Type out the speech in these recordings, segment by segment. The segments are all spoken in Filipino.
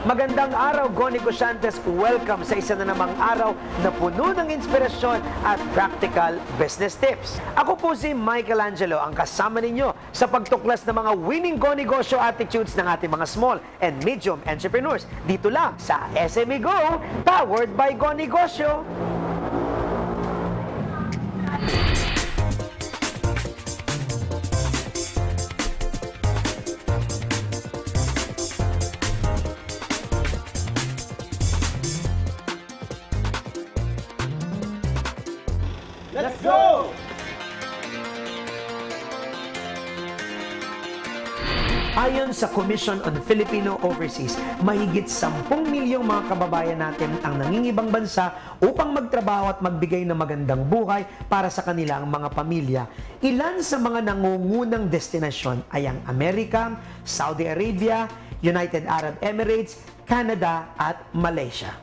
Magandang araw, Go Negosyantes. Welcome sa isa na namang araw na puno ng inspirasyon at practical business tips. Ako po si Michelangelo, ang kasama ninyo sa pagtuklas ng mga winning Go Negosyo attitudes ng ating mga small and medium entrepreneurs. Dito lang sa SME Go, powered by Go Negosyo. Let's go! Ayon sa Commission on Filipino Overseas, mahigit 10 milyong mga kababayan natin ang nangingibang bansa upang magtrabaho at magbigay ng magandang buhay para sa kanilang mga pamilya. Ilan sa mga nangungunang destinasyon ay ang Amerika, Saudi Arabia, United Arab Emirates, Canada at Malaysia.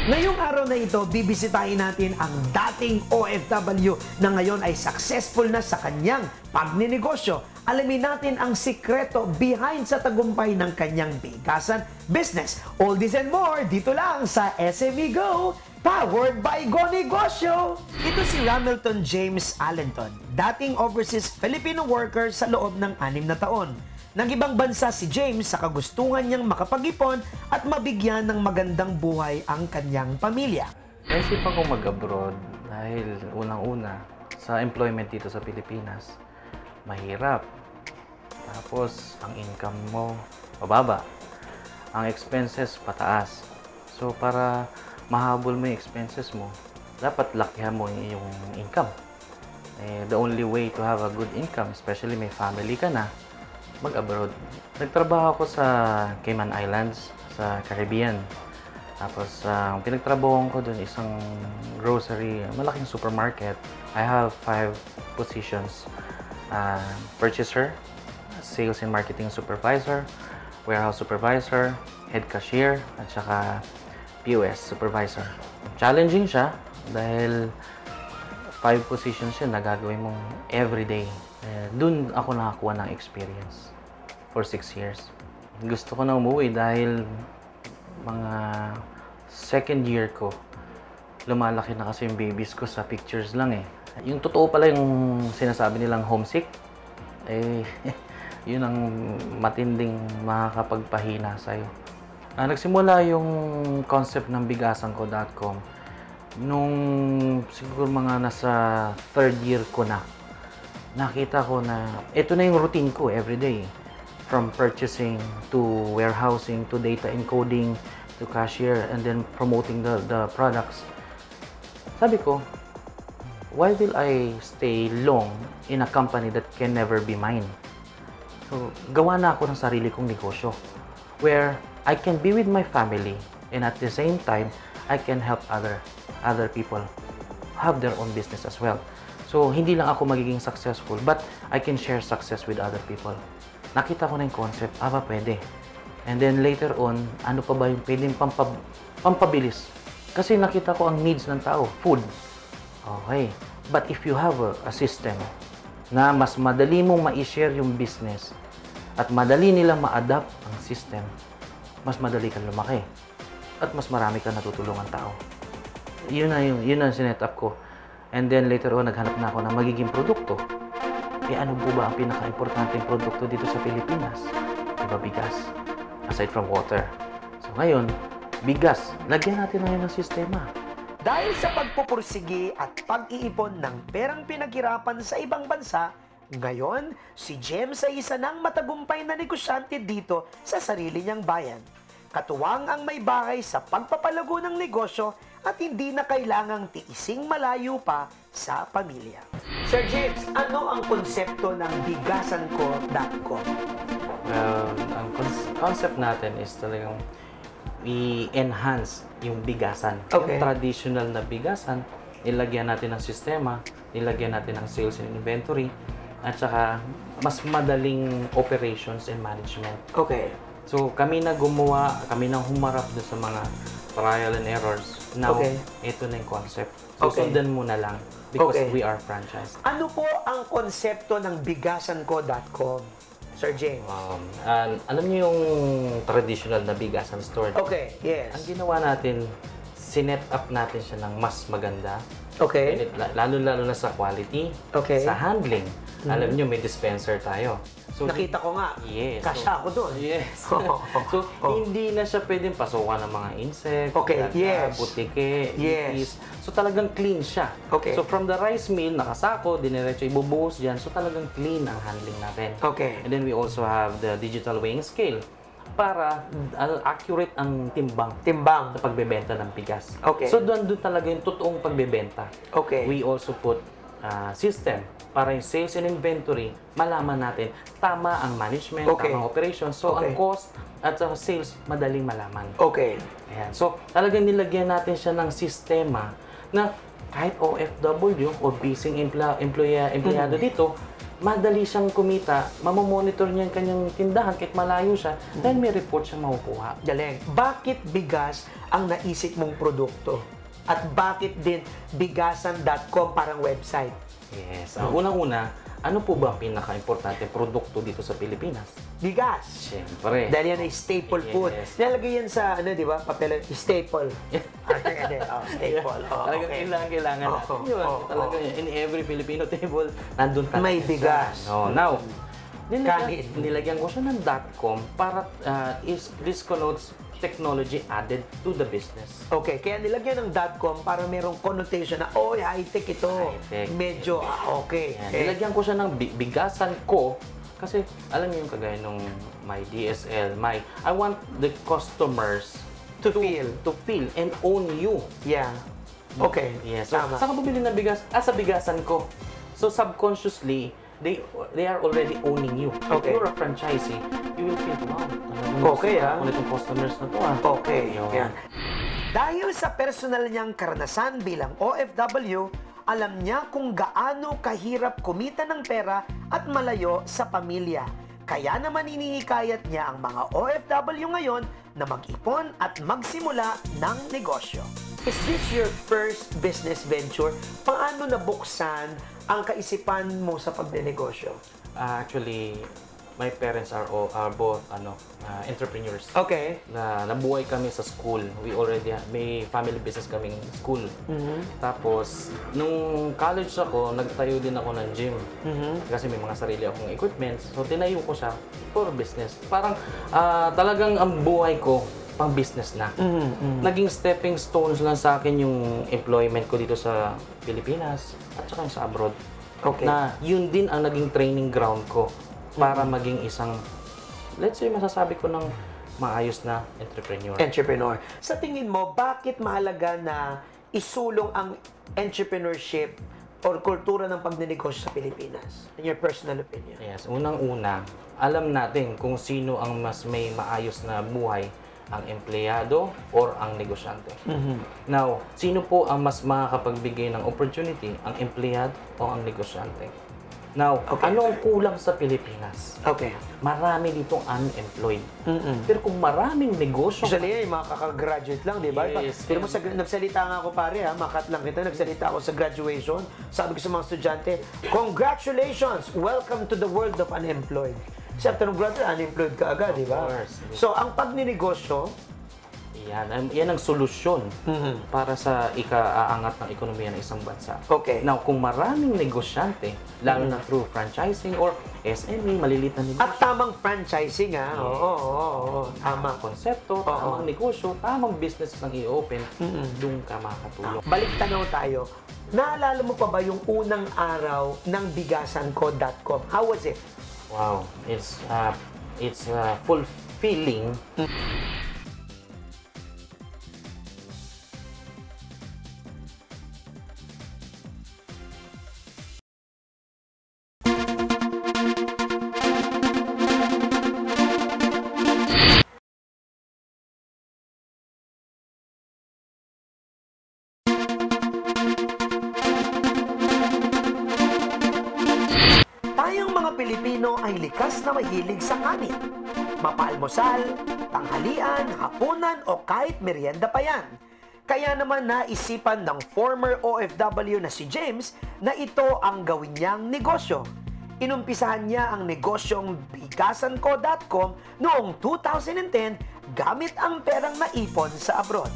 Ngayong araw na ito, bibisitahin natin ang dating OFW na ngayon ay successful na sa kanyang pagninegosyo. Alamin natin ang sikreto behind sa tagumpay ng kanyang bigasan business. All this and more dito lang sa SME Go, powered by Go Negosyo. Ito si Ramilton James Allenton, dating overseas Filipino worker sa loob ng 6 na taon. Nag-ibang bansa si James sa kagustuhan niyang makapag-ipon at mabigyan ng magandang buhay ang kanyang pamilya. Naisipan kong mag-abroad dahil unang-una sa employment dito sa Pilipinas, mahirap. Tapos, ang income mo, mababa. Ang expenses, pataas. So, para mahabol mo yung expenses mo, dapat lakihan mo yung income. The only way to have a good income, especially may family ka na, mag-abroad. Nagtrabaho ako sa Cayman Islands, sa Caribbean. Tapos, ang pinagtrabahoan ko doon isang grocery, malaking supermarket. I have 5 positions. Purchaser, sales and marketing supervisor, warehouse supervisor, head cashier, at saka POS supervisor. Challenging siya dahil 5 positions siya na gagawin mong everyday. Doon ako nakakuha ng experience for 6 years. Gusto ko na umuwi dahil mga second year ko, lumalaki na kasi yung babies ko sa pictures lang eh. Yung totoo pala yung sinasabi nilang homesick, yun ang matinding makakapagpahina sa'yo. Nagsimula yung concept ng bigasanko.com nung siguro mga nasa 3rd year ko na. Nakita ko na ito na yung routine ko everyday. From purchasing to warehousing to data encoding to cashier and then promoting the products. Sabi ko, why will I stay long in a company that can never be mine? So, gawa na ako ng sarili kong negosyo where I can be with my family and at the same time, I can help other people have their own business as well. So, hindi lang ako magiging successful, but I can share success with other people. Nakita ko na yung concept, pwede. And then later on, ano pa ba yung pwedeng pampabilis? Kasi nakita ko ang needs ng tao, food. Okay. But if you have a system na mas madali mong ma-share yung business at madali nilang ma-adapt ang system, mas madali kang lumaki at mas marami kang natutulungan tao. Yun ang sinet-up ko. And then later on, naghanap na ako ng magiging produkto. Ano po ba ang pinaka-importanteng produkto dito sa Pilipinas? Diba bigas? Aside from water. So ngayon, bigas. Lagyan natin ngayon ng sistema. Dahil sa pagpupursigi at pag-iipon ng perang pinaghirapan sa ibang bansa, ngayon, si James ay isa ng matagumpay na negosyante dito sa sarili niyang bayan. Katuwang ang may bahay sa pagpapalago ng negosyo at hindi na kailangang tiising malayo pa sa pamilya. Sir James, ano ang konsepto ng bigasanko.com? Ang concept natin is talagang i-enhance yung bigasan. Okay. Yung traditional na bigasan, nilagyan natin ng sistema, nilagyan natin ng sales and inventory, at saka mas madaling operations and management. Okay. So kami na gumawa, kami na humarap doon sa mga trial and errors. Now, ito na yung concept. So sundan mo na lang because we are franchise. Ano po ang konsepto ng bigasanko.com? Sir James? Alam niyo yung traditional na bigasan store? Okay, yes. Ang ginawa natin, sinet up natin siya ng mas maganda. Okay. Lalo-lalo na sa quality, Okay. sa handling. Alam niyo, may dispenser tayo. So, Nakita ko nga. Yes. Kasya ako doon. Yes. So, hindi na siya pwedeng pasukan ng mga insect, Okay, daga, yes. butike, Yes. itis. So, talagang clean siya. Okay. So, from the rice mill, nakasako, diniretso, ibubuhos dyan. So, talagang clean ang handling natin. Okay. And then, we also have the digital weighing scale para accurate ang timbang Timbang. sa pagbebenta ng bigas. Okay. So, doon talaga yung totoong pagbebenta. Okay. We also put system para yung sales and inventory, malaman natin tama ang management, Okay. tamang operation. So, Okay. ang cost at sa sales, madaling malaman. Okay. Ayan. So, talagang nilagyan natin siya ng sistema na kahit OFW o busy empleyado dito, madali siyang kumita, mamamonitor niya ang kanyang tindahan kahit malayo siya, dahil may report siyang makukuha. Galing. Bakit bigas ang naisip mong produkto? At bakit din bigasan.com parang website? Yes. Ang unang-una, ano po ba ang pinaka-importante produkto dito sa Pilipinas? Bigas. Siyempre. Dahil yan ay staple food. Yes. Nilalagay yan sa, ano, di ba? Papel, staple. Staple. Oh, Talagang okay. kailangan Oh, natin yun. oh, Talaga yun. In every Filipino table, nandun talaga May siya. bigas. No, now, Kanin. nilagyan ko siya ng .com para this connotes technology added to the business. Okay, kaya nilagyan ng .com para merong connotation na, oh, high-tech ito. High-tech. Medyo, okay. Yan. Okay. Nilagyan ko siya ng bigasan ko kasi alam niyo yung kagaya nung my DSL, I want the customers To feel. and own you. Yeah. Okay. Yes. So, Tama. saan ka bumili ng bigas? Sa bigasan ko. So, subconsciously, they are already owning you. Okay. If you're a franchisee, you will feel, wow, Okay, Ako itong customers na to, Okay. Yun. Yan. Dahil sa personal niyang karanasan bilang OFW, alam niya kung gaano kahirap kumita ng pera at malayo sa pamilya. Kaya naman inihikayat niya ang mga OFW ngayon na mag-ipon at magsimula ng negosyo. Is this your first business venture? Paano nabuksan ang kaisipan mo sa pagnenegosyo? Actually, my parents are both entrepreneurs. Okay. Na nabuhay kami sa school. We already may family business kaming school. Tapos nung college ako, nagtayo din ako ng gym. Kasi may mga sarili akong equipment. So tinayo ko siya for business. Parang talagang ang buhay ko pang business na. Naging stepping stones lang sa akin yung employment ko dito sa Pilipinas at saka sa abroad. Okay. Na yun din ang naging training ground ko para maging isang, let's say, masasabi ko ng maayos na entrepreneur. Entrepreneur. Sa tingin mo, bakit mahalaga na isulong ang entrepreneurship or kultura ng pagnenegosyo sa Pilipinas? In your personal opinion. Yes, unang-una, alam natin kung sino ang mas may maayos na buhay, ang empleyado or ang negosyante. Now, sino po ang mas makakapagbigay ng opportunity, ang empleyado o ang negosyante? Now, Okay. ano ang kulang sa Pilipinas? Okay. Marami ditong unemployed. Pero kung maraming negosyo, Usually, yung mga kakagraduate lang, di ba? Yes. Pero mo, nagsalita nga ako pare, makat lang kita, nagsalita ako sa graduation. Sabi ko sa mga estudyante, congratulations! Welcome to the world of unemployed. Kasi after ng graduate, unemployed ka agad, di ba? course. So, ang pagninegosyo, yan ang solusyon para sa ika-aangat ng ekonomiya ng isang bansa. Okay. Now, kung maraming negosyante, lalo na through franchising or SME, maliliit na negosyo, at tamang franchising, ha? Oo. Tama. tamang konsepto, tamang negosyo, tamang business ang i-open, doon ka makakatulong. Balik tanaw tayo. Naalala mo pa ba yung unang araw ng bigasanko.com? How was it? Wow, it's fulfilling. Tayong mga Pilipino ay likas na mahilig sa kanin. Mapaalmusal, tanghalian, hapunan o kahit merienda pa yan. Kaya naman naisipan ng former OFW na si James na ito ang gawin niyang negosyo. Inumpisahan niya ang negosyong bigasanko.com noong 2010 gamit ang perang naipon sa abroad.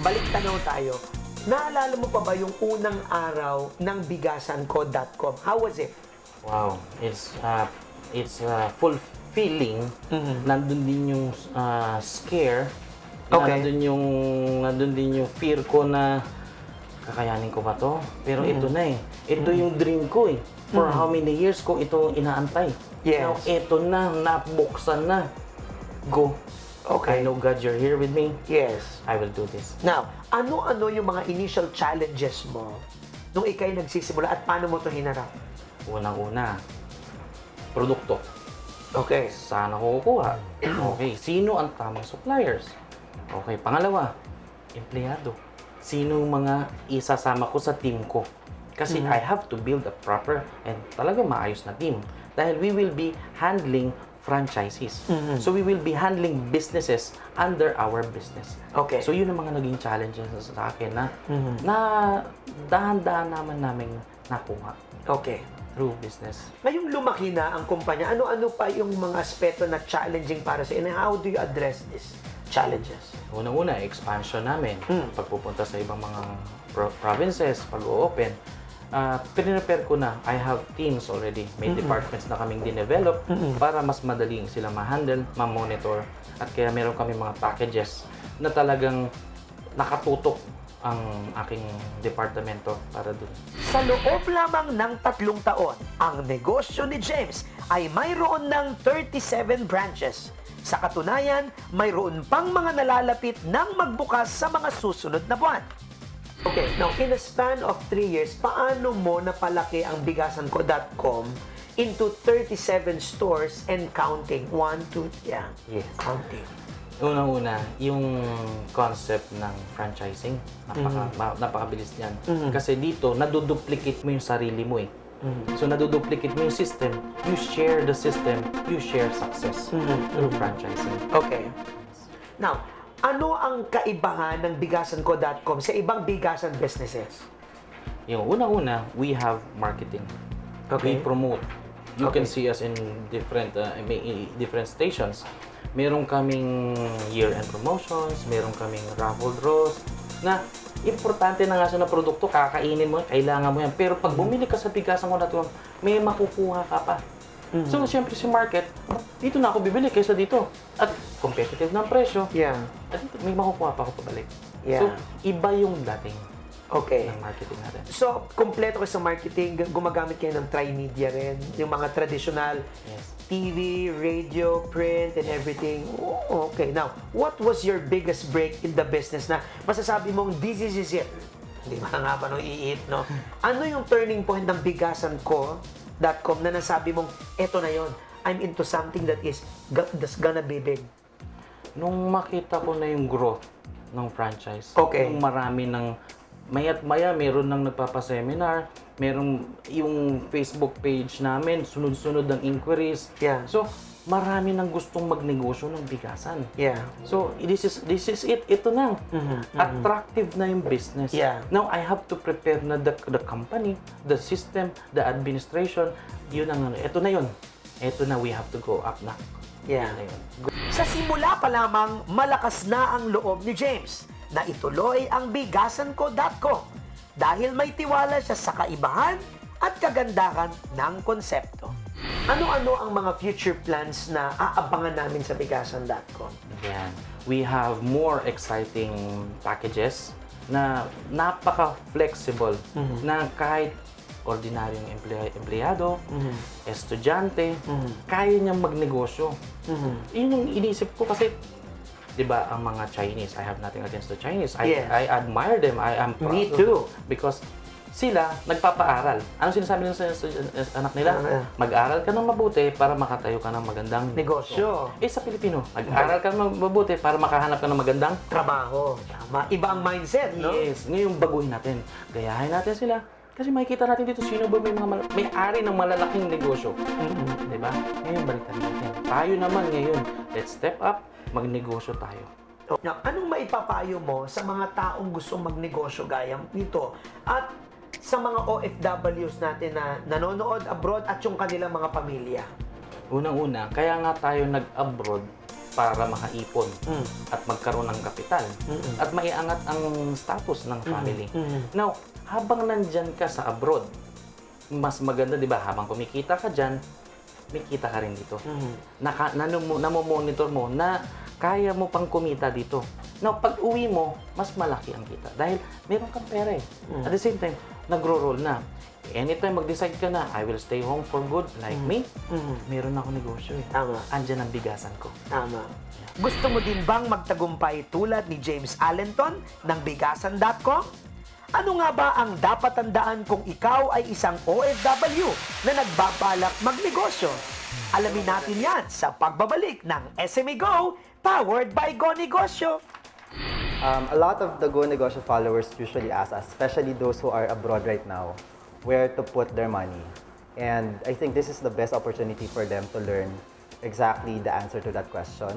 Balik tanaw tayo. Naalala mo pa ba yung unang araw ng bigasanko.com? How was it? Wow, it's fulfilling. Nandun din yung scare. Okay. Nandun din yung fear ko na kakayanin ko ba to? Pero ito na eh. Ito yung dream ko eh. For how many years ko ito inaantay. Yes. Now, ito na, nabuksan na. Go. Okay. I know God, you're here with me. Yes. I will do this. Now, ano-ano yung mga initial challenges mo nung ikay nagsisimula at paano mo ito hinarap? Unang-una, produkto. Okay. Saan ako kukuha? Okay, sino ang tamang suppliers? Okay, pangalawa, empleyado. Sino yung mga isasama ko sa team ko? Kasi I have to build a proper and talaga maayos na team. Dahil we will be handling franchises. So we will be handling businesses under our business. Okay. So yun ang mga naging challenges sa akin na dahan-dahan namin nakuha Okay. through business. Ngayong lumaki na ang kumpanya, ano-ano pa yung mga aspeto na challenging para sa inyo? How do you address these challenges? Una-una, expansion namin. Pagpupunta sa ibang mga provinces, pag-o-open. Pinrepare ko na, I have teams already. May departments na kaming dinevelop para mas madaling sila ma-handle, ma-monitor. At kaya meron kami mga packages na talagang nakatutok ang aking departamento para dun. Sa loob lamang ng 3 taon, ang negosyo ni James ay mayroon ng 37 branches. Sa katunayan, mayroon pang mga nalalapit ng magbukas sa mga susunod na buwan. Okay, now in a span of 3 years, paano mo napalaki ang bigasanko.com into 37 stores and counting? 1, 2, yeah. Yes. Counting. Unang-una, yung concept ng franchising, napakabilis niyan. Kasi dito, naduduplicate mo yung sarili mo eh. So, naduduplicate mo yung system, you share the system, you share success through franchising. Okay. Now, ano ang kaibahan ng bigasanko.com sa ibang bigasan businesses? Yung unang-una, we have marketing. Okay. We promote. You can see us in different stations. Meron kaming year-end promotions, meron kaming raffle draws, na importante na nga siya na produkto, kakainin mo, kailangan mo yan. Pero pag bumili ka sa bigasanko.com, may makukuha ka pa. So, siyempre si market, dito na ako bibili kaysa dito. At competitive ng presyo. Yeah. At dito, may makukuha pa ako pabalik. Yeah. So, iba yung dating Okay. ng marketing natin. So, kompleto kayo sa marketing, gumagamit kayo ng tri-media rin, yung mga traditional Yes. TV, radio, print, and everything. Oh, okay. Now, what was your biggest break in the business na masasabi mong, this is it? Hindi ba nga ba nung i-eat, no? Ano yung turning point ng bigasanko.com na nasabi mong, eto na yon, I'm into something that's gonna be big? Nung makita ko na yung growth ng franchise, Okay. yung marami ng maya't maya, meron nang nagpapaseminar, meron yung Facebook page namin, sunod-sunod ng inquiries. Yeah. So, marami nang gustong magnegosyo ng bigasan. Yeah. So, this is it. Ito na. Attractive na yung business. Yeah. Now, I have to prepare na the company, the system, the administration. Yun ang ito na yun. Ito na, we have to go up na. Yeah. Ito na yun. Sa simula pa lamang, malakas na ang loob ni James na ituloy ang bigasanko.com dahil may tiwala siya sa kaibahan at kagandahan ng konsepto. Ano-ano ang mga future plans na aabangan namin sa bigasan.com? Yan. We have more exciting packages na napaka-flexible na kahit ordinaryong empleyado, estudyante, kaya niyang magnegosyo. Yun yung inisip ko kasi, di ba, ang mga Chinese, I have nothing against the Chinese. Yes. I admire them. I am proud Me of too. them. Because sila, nagpapaaral. Ano sinasabi nila sa anak nila? Mag-aral ka ng mabuti para makatayo ka ng magandang Negosyo. Eh, sa Pilipino, mag-aral ka ng mabuti para makahanap ka ng magandang Trabaho. Tama. Iba ang mindset, no? Yes. Ngayon, baguhin natin. Gayahin natin sila. Kasi makikita natin dito sino ba may-ari ng malalaking negosyo. Diba? Ngayon, balikan natin. Tayo naman ngayon, let's step up, magnegosyo tayo. Now, anong maipapayo mo sa mga taong gustong magnegosyo gaya nito? At sa mga OFWs natin na nanonood abroad at yung kanilang mga pamilya? Unang-una, kaya nga tayo nag-abroad para makaipon at magkaroon ng kapital at maiangat ang status ng family. Now, habang nandyan ka sa abroad, mas maganda, di ba, habang kumikita ka dyan, may kita ka rin dito. Namomonitor mo na kaya mo pang kumita dito. Now, pag uwi mo, mas malaki ang kita. Dahil meron kang pera eh. At the same time, nagro-roll na. Anytime mag-decide ka na, I will stay home for good, like me, meron ako negosyo eh. Tama. Andyan ang bigasan ko. Tama. Gusto mo din bang magtagumpay tulad ni James Allenton ng Bigasan.com? Ano nga ba ang dapat tandaan kung ikaw ay isang OFW na nagbabalak magnegosyo? Alamin natin yan sa pagbabalik ng SME Go, powered by Go Negosyo. A lot of the Go Negosyo followers usually ask us, especially those who are abroad right now, where to put their money. And I think this is the best opportunity for them to learn exactly the answer to that question.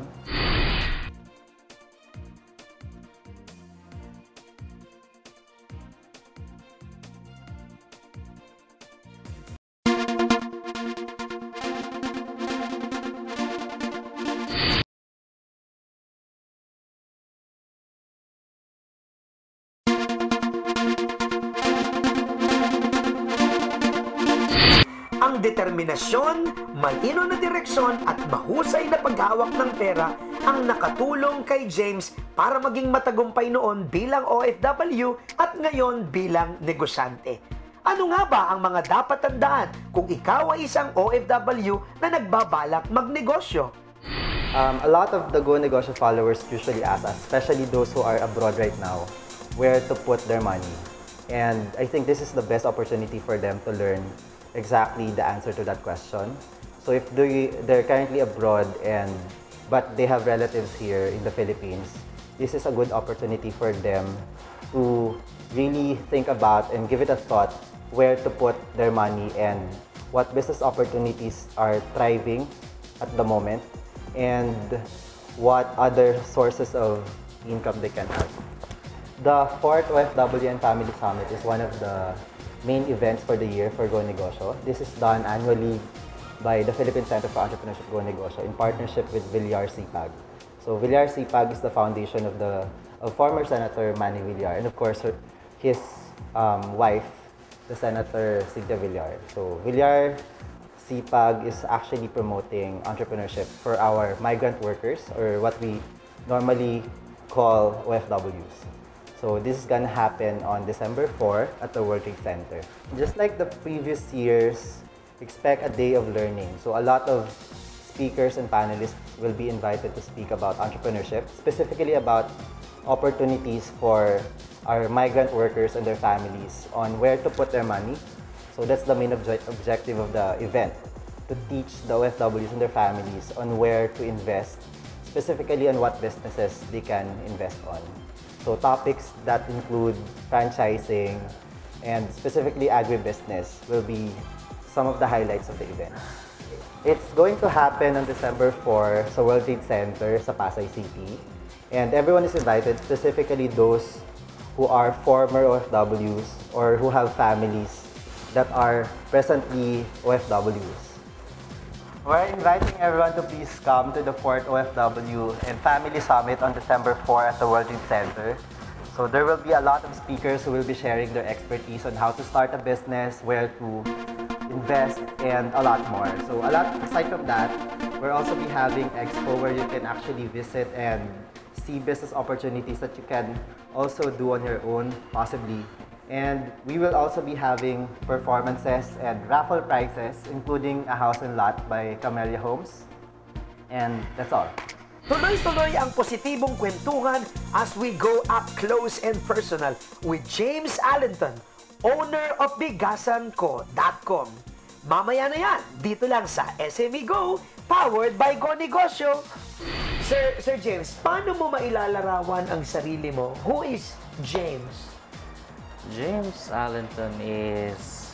Ang determinasyon, malino na direksyon at mahusay na paghawak ng pera ang nakatulong kay James para maging matagumpay noon bilang OFW at ngayon bilang negosyante. Ano nga ba ang mga dapat tandaan kung ikaw ay isang OFW na nagbabalak magnegosyo? A lot of the Go Negosyo followers usually ask us, especially those who are abroad right now, where to put their money. And I think this is the best opportunity for them to learn exactly the answer to that question. So if they're currently abroad but they have relatives here in the Philippines, this is a good opportunity for them to really think about and give it a thought where to put their money and what business opportunities are thriving at the moment and what other sources of income they can have. The 4th OFW and Family Summit is one of the main events for the year for Go Negosyo. This is done annually by the Philippine Center for Entrepreneurship Go Negosyo in partnership with Villar CPAG. So Villar CPAG is the foundation of former Senator Manny Villar and of course his wife, the Senator Cynthia Villar. So Villar CPAG is actually promoting entrepreneurship for our migrant workers or what we normally call OFWs. So this is gonna happen on December 4 at the World Trade Center. Just like the previous years, expect a day of learning. So a lot of speakers and panelists will be invited to speak about entrepreneurship, specifically about opportunities for our migrant workers and their families on where to put their money. So that's the main objective of the event, to teach the OFWs and their families on where to invest, specifically on what businesses they can invest on. So topics that include franchising and specifically agribusiness will be some of the highlights of the event. It's going to happen on December 4 sa World Trade Center sa Pasay City. And everyone is invited, specifically those who are former OFWs or who have families that are presently OFWs. We're inviting everyone to please come to the 4th OFW and Family Summit on December 4 at the World Trade Center. So there will be a lot of speakers who will be sharing their expertise on how to start a business, where to invest, and a lot more. So aside from that, we'll also be having expo where you can actually visit and see business opportunities that you can also do on your own, possibly. And we will also be having performances and raffle prizes, including a house and lot by Camellia Homes. And that's all. Tuloy-tuloy ang positibong kwentuhan as we go up close and personal with James Allenton, owner of Bigasanco.com. Mamaya na yan, dito lang sa SME Go, powered by Go Negosyo. Sir James, paano mo mailalarawan ang sarili mo? Who is James? James Allenton is,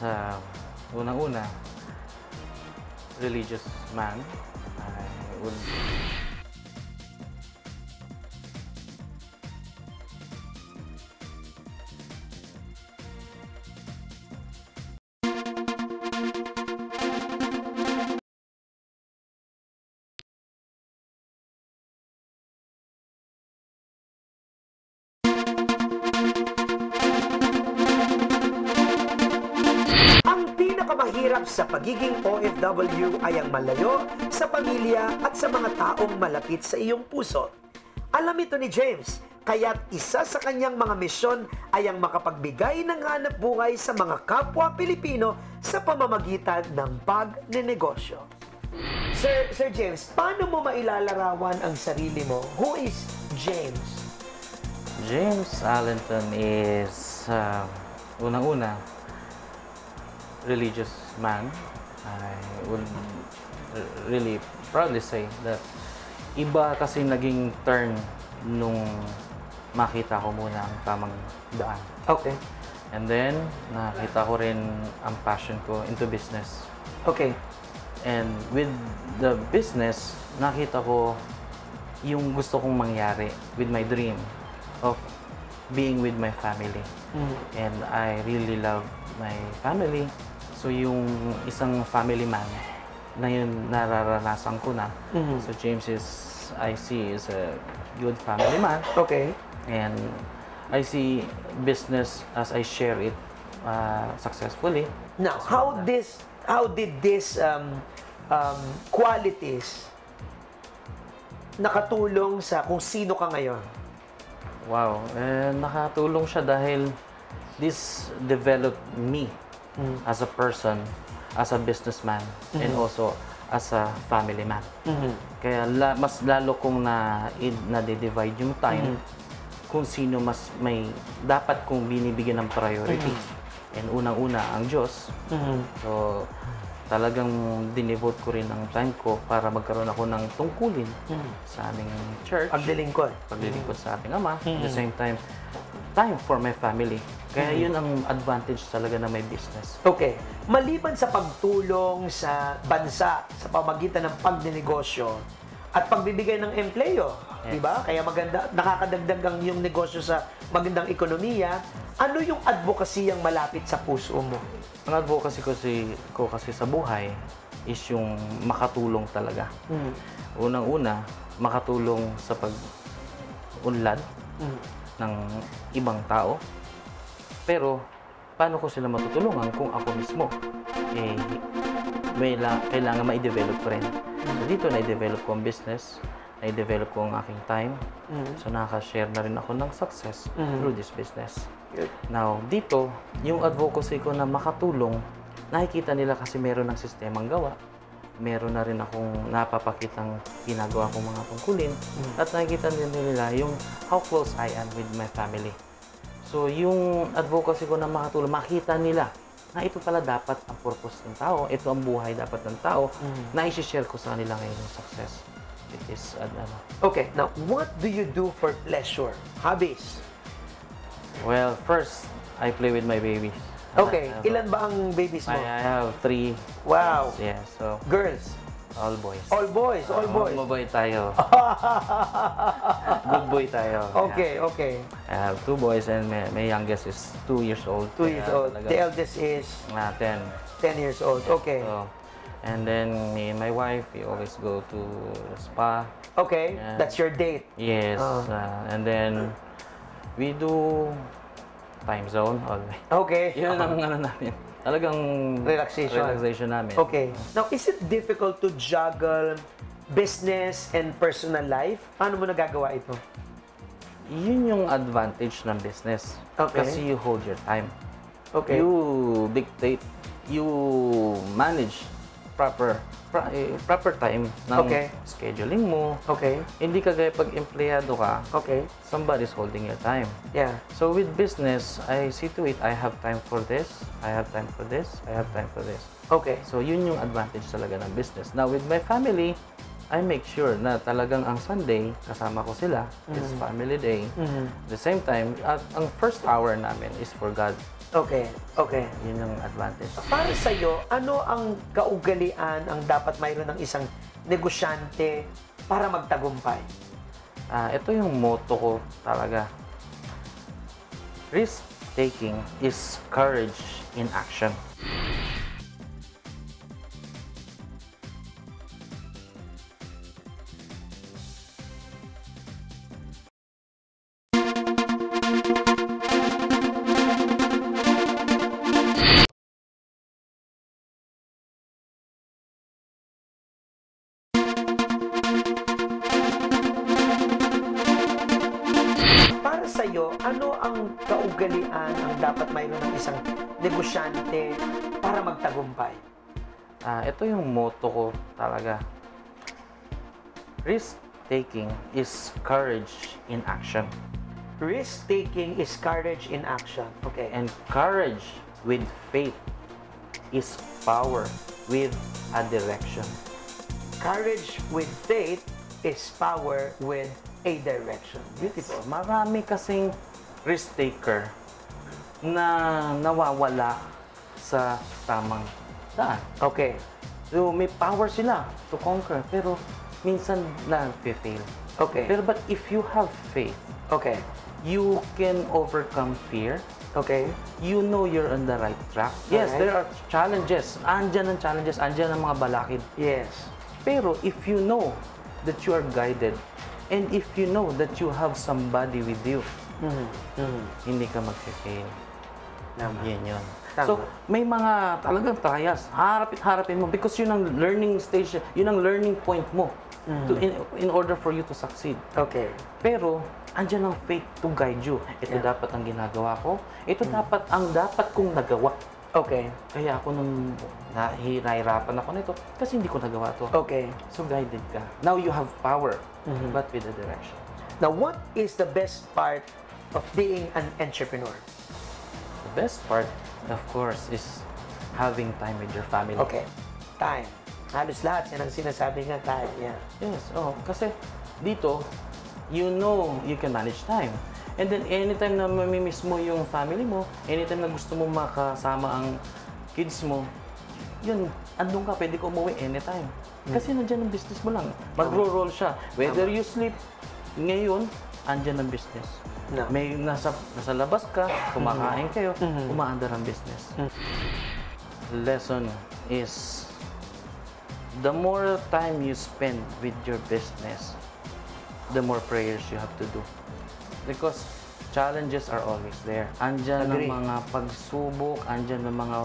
unang-una, religious man. I would pinakamahirap sa pagiging OFW ay ang malayo sa pamilya at sa mga taong malapit sa iyong puso. Alam ito ni James, kaya't isa sa kanyang mga misyon ay ang makapagbigay ng hanap buhay sa mga kapwa Pilipino sa pamamagitan ng pagnenegosyo. Sir James, paano mo mailalarawan ang sarili mo? Who is James? James Allenton is, unang-una, religious man. I would really proudly say that iba kasi naging turn nung makita ko muna ang tamang daan. Okay. And then, nakita ko rin ang passion ko into business. Okay. And with the business, nakita ko yung gusto kong mangyari with my dream of being with my family. And I really love my family. So yung isang family man na yun nararanasan ko na. So James is, I see, is a good family man. Okay. And I see business as I share it successfully. Now, how did this qualities nakatulong sa kung sino ka ngayon? Wow, nakatulong siya dahil this developed me as a person, as a businessman, and also as a family man. Kaya mas lalo kong na-divide yung time kung sino mas may dapat kong binibigyan ng priority. And unang-una ang Diyos. So, talagang dinevote ko rin ang time ko para magkaroon ako ng tungkulin sa aming church. Paglilingkod sa ating Ama. At the same time for my family. Kaya yun ang advantage talaga na may business. Okay. Maliban sa pagtulong sa bansa sa pamagitan ng pagnenegosyo at pagbibigay ng empleyo, di ba? Kaya maganda, nakakadagdag ang yung negosyo sa magandang ekonomiya. Ano yung advocacy ang malapit sa puso mo? Ang advocacy ko kasi sa buhay is yung makatulong talaga. Unang-una, makatulong sa pag-unlad ng ibang tao. Pero, paano ko sila matutulungan kung ako mismo? Kailangan ma-develop ko rin. So, dito na-develop ko ang business, na-develop ko ang aking time. So, nakaka-share na rin ako ng success through this business. Now, dito, yung advocacy ko na makatulong, nakikita nila kasi meron ng sistemang gawa. Meron na rin akong napapakitang ginagawa kong mga tungkulin. At nakikita nila yung how close I am with my family. So, yung advocacy ko na makatulong, makita nila na ito pala dapat ang purpose ng tao, ito ang buhay dapat ng tao, na i-share ko sa kanila ngayon yung success. It is, Okay, now, what do you do for pleasure? Hobbies? Well, first, I play with my babies. Okay, ilan ba ang babies mo? I have 3. Wow. Yeah, so, Girls? all boys. All boys, all boys. Maboy tayo. Good boy tayo. Okay, okay. I have 2 boys and my youngest is 2 years old. 2 years old. The eldest is 10. 10 years old. Okay. So, and then me and my wife, we always go to the spa. Okay, Yeah. that's your date. Yes. And then we do time zone always. Okay. Yun ang namin. Talagang relaxation namin. Okay. Now, is it difficult to juggle business and personal life? Paano mo nagagawa ito? Yun yung advantage ng business. Okay. Kasi you hold your time. Okay. You dictate, you manage proper time ng scheduling mo. Okay. Hindi kagaya pag empleyado ka, Okay. somebody's holding your time. Yeah. So with business, I see to it, I have time for this, I have time for this, I have time for this. Okay. So yun yung advantage talaga ng business. Now with my family, I make sure na talagang ang Sunday, kasama ko sila. It's family day. At the same time, ang first hour namin is for God. Okay. Okay. Yun yung advantage. Para sa iyo, ano ang kaugalian ang dapat mayroon ng isang negosyante para magtagumpay? Ito yung motto ko talaga. Risk-taking is courage in action. kaugalian ang dapat mayroon ng isang negosyante para magtagumpay? Ito yung motto ko talaga. Risk-taking is courage in action. Risk-taking is courage in action. Okay. And courage with faith is power with a direction. Courage with faith is power with a direction. Beautiful. Marami kasing risk-taker na nawawala sa tamang daan. Okay. So, may power sila to conquer, pero minsan na-fail. Okay. Pero but if you have faith, Okay. you can overcome fear. Okay. You know you're on the right track. Yes, Alright. there are challenges. Andyan ang challenges, andyan ang mga balakid. Yes. Pero if you know that you are guided, and if you know that you have somebody with you, hindi ka mag-fail. Yan yun. Tama. So, may mga talagang trials. Harapin mo because yun ang learning stage, yun ang learning point mo in order for you to succeed. Okay. Pero, andyan ang faith to guide you. Ito dapat ang ginagawa ko. Ito dapat ang dapat kong nagawa. Okay. Kaya ako nung nahihirapan ako nito kasi hindi ko nagawa to. Okay. So, guided ka. Now you have power, but with a direction. Now, what is the best part of being an entrepreneur? The best part, of course, is having time with your family. Okay. Time. Halos lahat yan ang sinasabi nga, time. Yeah. Yes, kasi dito, you know you can manage time. And then anytime na mamimiss mo yung family mo, anytime na gusto mo makasama ang kids mo, yun, andun ka, pwede ka umuwi anytime. Kasi nandyan ang business mo lang. Magro-roll siya. Whether you sleep ngayon, andyan ang business. No. May nasa labas ka, kumakain kayo, umaandar ang business. Lesson is, the more time you spend with your business, the more prayers you have to do. Because challenges are always there. Andyan Agree. ang mga pagsubok, andyan ang mga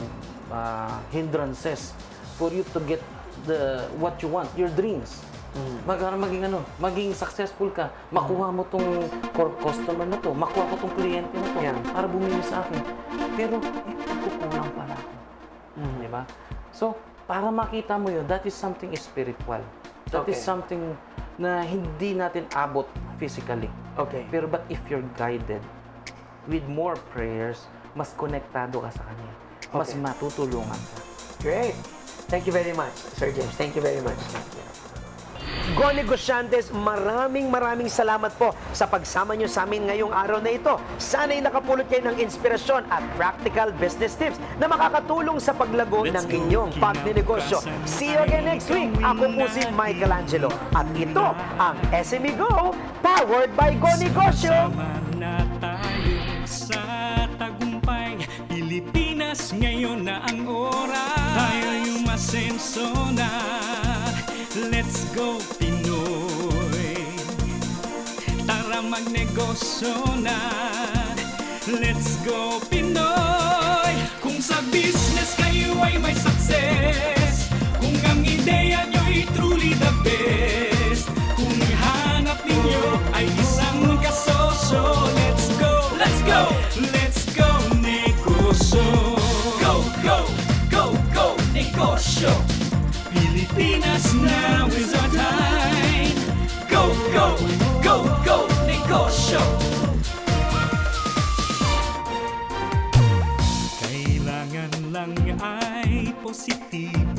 hindrances for you to get what you want, your dreams. Maging successful ka, makuha mo tong customer na to, makuha ko tong kliyente na to, para bumili sa akin. Pero, kukulang pala ako. Diba? So, para makita mo yun, that is something spiritual. That is something na hindi natin abot physically. Okay. Pero but if you're guided with more prayers, mas konektado ka sa Kanya. Mas matutulungan ka. Great. Thank you very much, Sir James. Thank you very much. Go Negosyantes, maraming salamat po sa pagsama nyo sa amin ngayong araw na ito. Sana'y nakapulot kayo ng inspirasyon at practical business tips na makakatulong sa paglago ng inyong pagninegosyo. See you again next week. Ako po si Michelangelo at ito ang SME Go, powered by Go Negosyo. Sama na tayo sa tagumpay. Pilipinas ngayon na ang oras. Tayo'y umasenso na. Let's go Pinoy. Tara magnegosyo na. Let's go Pinoy. Kung sa business kayo ay may success, kung ang ideya nyo'y truly the best, kung hanap ninyo ay isang kasosyo, let's go, let's go, let's go negosyo. Go, go, go, go negosyo. Pilipinas, now is our time. Go, go, go, go negosyo. Kailangan lang ay positibo